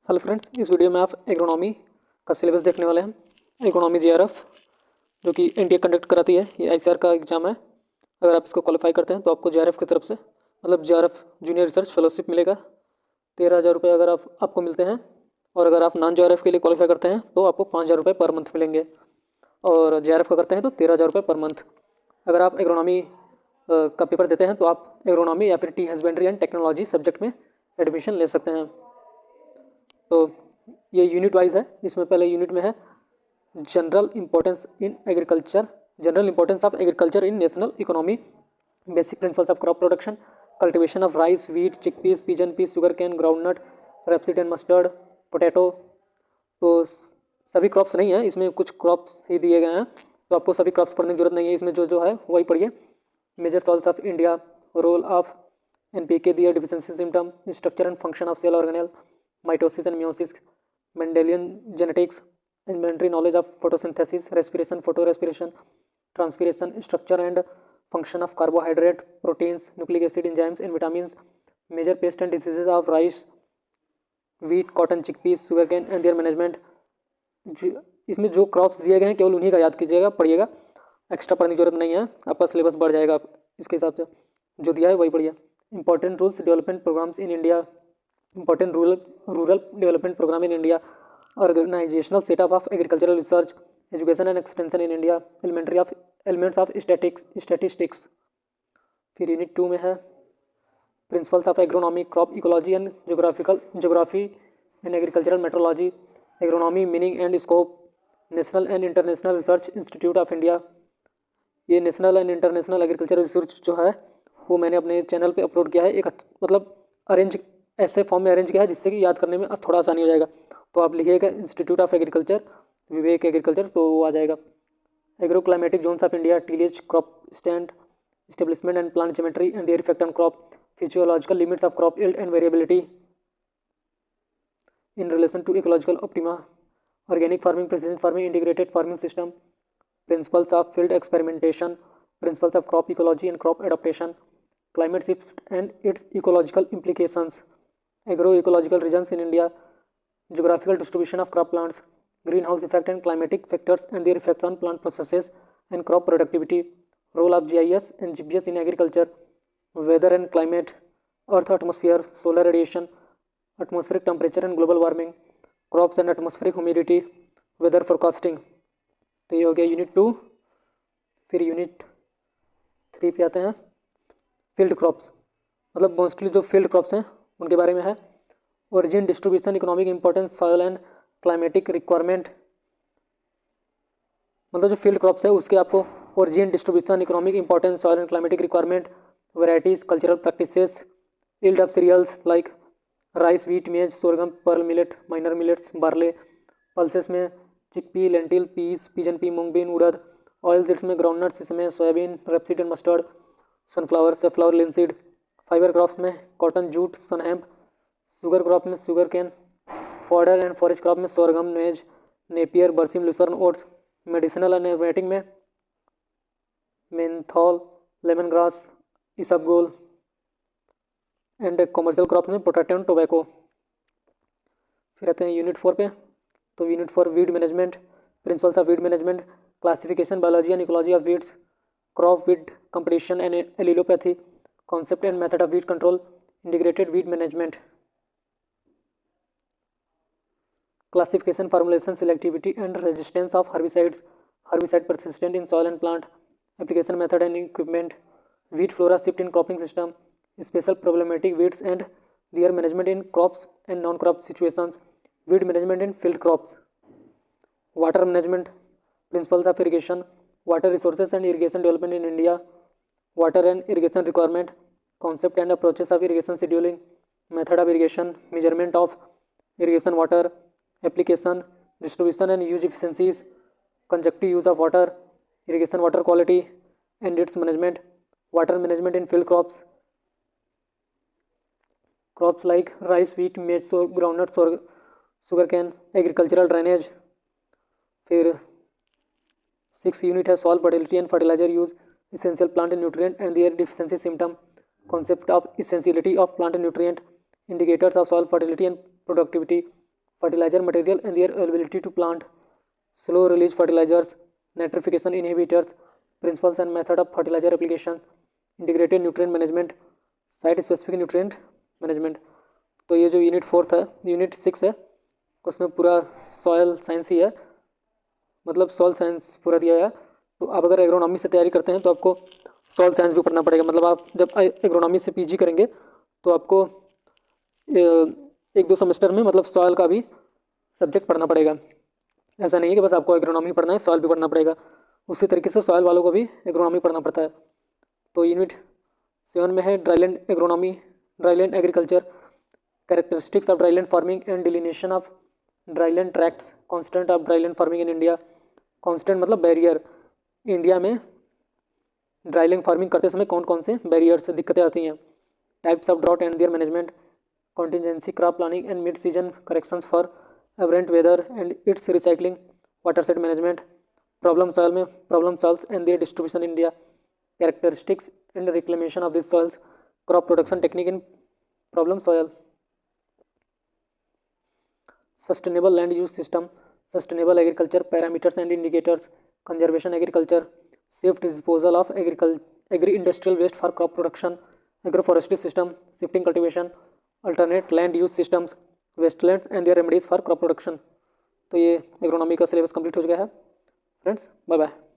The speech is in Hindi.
हेलो फ्रेंड्स, इस वीडियो में आप एग्रोनॉमी का सिलेबस देखने वाले हैं। एग्रोनॉमी जीआरएफ जो कि एनडीए कंडक्ट कराती है, ये आईसीआर का एग्जाम है। अगर आप इसको क्वालिफाई करते हैं तो आपको जीआरएफ की तरफ से मतलब जीआरएफ जूनियर रिसर्च फेलोशिप मिलेगा। 13,000 रुपये अगर आपको मिलते हैं, और अगर आप नॉन जीआरएफ के लिए क्वालिफाई करते हैं तो आपको 5,000 रुपये पर मंथ मिलेंगे, और जीआरएफ का करते हैं तो 13,000 रुपये पर मंथ। अगर आप एग्रोनॉमी का पेपर देते हैं तो आप एग्रोनॉमी या फिर T husbandry and technology subject में एडमिशन ले सकते हैं। तो ये यूनिट वाइज है। इसमें पहले यूनिट में है general importance in agriculture, general importance of agriculture in national economy, basic principles of crop production, cultivation of rice, wheat, chickpeas, pigeon peas, sugar cane, groundnut, rapeseed and mustard, potato. तो सभी क्रॉप्स नहीं है, इसमें कुछ क्रॉप्स ही दिए गए हैं, तो आपको सभी क्रॉप्स पढ़ने की जरूरत नहीं है। इसमें जो है वही पढ़िए। Major soils of India, role of NPK, their deficiency symptom, structure and function of cell organelle, mitosis and meiosis, Mendelian genetics, elementary knowledge of photosynthesis, respiration, photorespiration, transpiration, structure and function of carbohydrate, proteins, nucleic acid, enzymes and vitamins, major pests and diseases of rice, wheat, cotton, chickpeas, sugarcane and their management। इसमें जो क्रॉप्स दिए गए हैं केवल उन्हीं का याद कीजिएगा, पढ़िएगा, एक्स्ट्रा पढ़ने की जरूरत नहीं है, आपका सिलेबस बढ़ जाएगा। आप इसके हिसाब से जो दिया है वही पढ़िए। Important rural development programmes in India, important rural development program in India, organizational setup of agricultural research, education and extension in India, elements of statistics। फिर यूनिट 2 में है principles of agronomy, crop ecology and geography and agricultural meteorology, agronomy meaning and scope, national and international research institute of India. ये national and international agricultural research जो है वो मैंने अपने चैनल पे अपलोड किया है। एक मतलब अरेंज ऐसे फॉर्म में अरेंज किया है जिससे कि याद करने में थोड़ा आसानी हो जाएगा। तो आप लिखिएगा institute of agriculture, Vivek agriculture, तो वो आ जाएगा। Agro climatic zones of India, tillage, crop stand, establishment and plant geometry and their effect on crop, physiological limits of crop yield and variability in relation to ecological optima, organic farming, precision farming, integrated farming system, principles of field experimentation, principles of crop ecology and crop adaptation, climate shift and its ecological implications, agroecological regions in India, geographical distribution of crop plants, greenhouse effect and climatic factors and their effects on plant processes and crop productivity, role of GIS and GPS in agriculture, weather and climate, earth atmosphere, solar radiation, atmospheric temperature and global warming, crops and atmospheric humidity, weather forecasting। तो ये हो गया यूनिट 2। फिर यूनिट 3 पे आते हैं फील्ड क्रॉप्स, मतलब मोस्टली जो फील्ड क्रॉप्स हैं उनके बारे में है। Origin, distribution, economic importance, soil and climatic requirement, मतलब जो फील्ड क्रॉप्स है उसके आपको origin, distribution, economic importance, soil and climatic requirement, varieties, cultural practices, yield of cereals like rice, wheat, maize, sorghum, pearl millet, minor millets, barley, pulses में chickpea, lentil, peas, pigeon pea, moong bean, urad, oil seeds में ग्राउंडनट्स, इसमें soybean, rapeseed and mustard, sunflower, safflower, linseed, fibre crops में cotton, jute, sunhemp, sugar crop में sugar cane, fodder and forest crop में sorghum, maize, napier, berseem, lucerne, oats, medicinal and aromatic में menthol, lemon grass, isabgol, and commercial crop में पोटैटो एंड टोबैको। फिर आते हैं यूनिट 4 पे। तो unit 4 weed management, principles of weed management, classification, biology and ecology of weeds, crop weed competition and allelopathy, concept and method of weed control, integrated weed management, classification, formulation, selectivity and resistance of herbicides, herbicide persistent in soil and plant, application method and equipment, weed flora shift in cropping system, special problematic weeds and their management in crops and non-crop situations, weed management in field crops, water management, principles of irrigation, water resources and irrigation development in India, water and irrigation requirement, concept and approaches of irrigation scheduling, method of irrigation, measurement of irrigation water, application, distribution and use efficiencies, conjunctive use of water, irrigation water quality and its management, water management in field crops, crops like rice, wheat, maize, groundnuts, sugarcane, agricultural drainage। फिर 6 यूनिट है soil fertility and fertiliser use, essential plant nutrient and their deficiency symptom, concept of essentiality of plant nutrient, indicators of soil fertility and productivity, fertilizer material and their availability to plant, slow release fertilizers, nitrification inhibitors, principles and method of fertilizer application, integrated nutrient management, site specific nutrient management. तो ये जो यूनिट 4 है, यूनिट 6 है, उसमें पूरा सॉयल साइंस ही है, मतलब सॉयल साइंस पूरा दिया है। तो आप अगर एग्रोनॉमी से तैयारी करते हैं तो आपको सॉयल साइंस भी पढ़ना पड़ेगा। मतलब आप जब एग्रोनॉमी से पीजी करेंगे तो आपको 1-2 सेमेस्टर में मतलब सॉयल का भी सब्जेक्ट पढ़ना पड़ेगा। ऐसा नहीं है कि बस आपको एग्रोनॉमी पढ़ना है, सॉयल भी पढ़ना पड़ेगा। उसी तरीके से सॉयल वालों को भी एग्रोनॉमी पढ़ना पड़ता है। तो यूनिट 7 में है dryland agronomy, dryland agriculture, characteristics of dryland farming and delineation of dryland tracts, constant of dryland farming in India. Constant मतलब बैरियर, इंडिया में ड्राईलैंड फार्मिंग करते समय कौन कौन से बैरियर से दिक्कतें आती हैं। Types of drought and their management, contingency crop planning and mid season corrections for aberrant weather and its recycling, watershed management, problem soil में problem soils and their distribution in India, characteristics and reclamation of this soils, crop production technique in problem soil, sustainable land use system, sustainable agriculture parameters and indicators, conservation agriculture, safe disposal of agri industrial waste for crop production, agroforestry system, shifting cultivation, alternate land use systems, wastelands and their remedies for crop production. तो ये एग्रोनॉमी का सिलेबस कंप्लीट हो चुका है फ्रेंड्स। Bye bye.